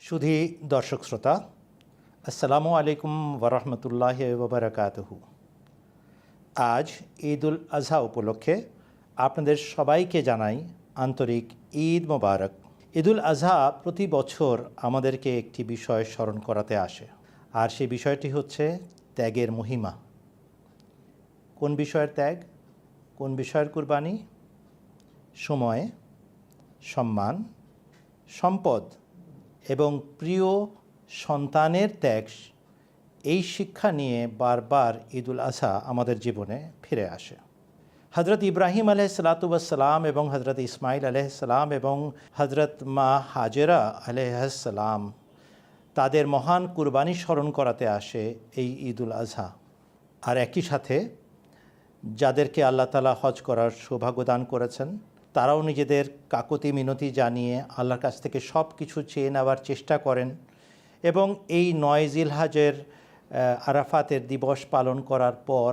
সুধী দর্শক শ্রোতা, আসসালামু আলাইকুম ওরহমতুল্লাহি ওবরাকাতুহু। আজ ঈদ উল আজহা উপলক্ষে আপনাদের সবাইকে জানাই আন্তরিক ঈদ মোবারক। ঈদ উল আজহা প্রতি বছর আমাদেরকে একটি বিষয় স্মরণ করাতে আসে, আর সেই বিষয়টি হচ্ছে ত্যাগের মহিমা। কোন বিষয়ের ত্যাগ, কোন বিষয়ের কুরবানি? সময়, সম্মান, সম্পদ এবং প্রিয় সন্তানের ত্যাগ, এই শিক্ষা নিয়ে বারবার ঈদ উল আজহা আমাদের জীবনে ফিরে আসে। হজরত ইব্রাহিম আলাইহিসসালাম এবং হজরত ইসমাইল আলাইহিসসালাম এবং হজরত মা হাজেরা আলাইহিসসালাম তাদের মহান কুরবানি স্মরণ করাতে আসে এই ঈদ উল আজহা। আর একই সাথে যাদেরকে আল্লাহ তাআলা হজ করার সৌভাগ্য দান করেছেন, তারাও নিজেদের কাকুতি মিনতি জানিয়ে আল্লাহর কাছ থেকে সব কিছু চেয়ে নেওয়ার চেষ্টা করেন এবং এই ৯ জিলহজের আরাফাতের দিবস পালন করার পর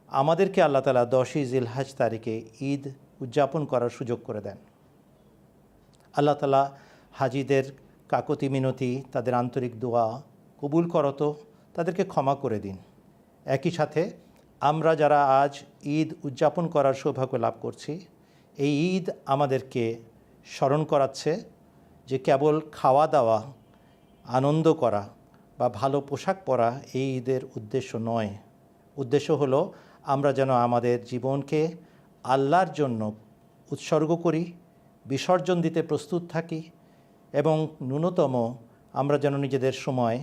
আমাদেরকে আল্লাহ তাআলা ১০ই জিলহজ তারিখে ঈদ উদযাপন করার সুযোগ করে দেন। আল্লাহ তাআলা হাজিদের কাকুতি মিনতি, তাদের আন্তরিক দোয়া কবুল করত, তাদেরকে ক্ষমা করে দিন। একই সাথে আমরা যারা আজ ঈদ উদযাপন করার সৌভাগ্য লাভ করছি, এই ঈদ আমাদেরকে স্মরণ করাচ্ছে যে কেবল খাওয়া দাওয়া, আনন্দ করা বা ভালো পোশাক পরা এই ঈদের উদ্দেশ্য নয়। উদ্দেশ্য হলো আমরা যেন আমাদের জীবনকে আল্লাহর জন্য উৎসর্গ করি, বিসর্জন দিতে প্রস্তুত থাকি এবং ন্যূনতম আমরা যেন নিজেদের সময়,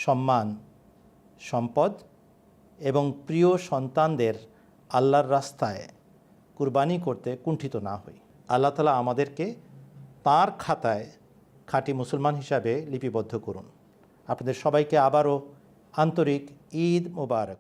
সম্মান, সম্পদ এবং প্রিয় সন্তানদের আল্লাহর রাস্তায় কুরবানি করতে কুণ্ঠিত না হই। আল্লাহ তাআলা আমাদেরকে তাঁর খাতায় খাঁটি মুসলমান হিসাবে লিপিবদ্ধ করুন। আপনাদের সবাইকে আবারও আন্তরিক ঈদ মোবারক।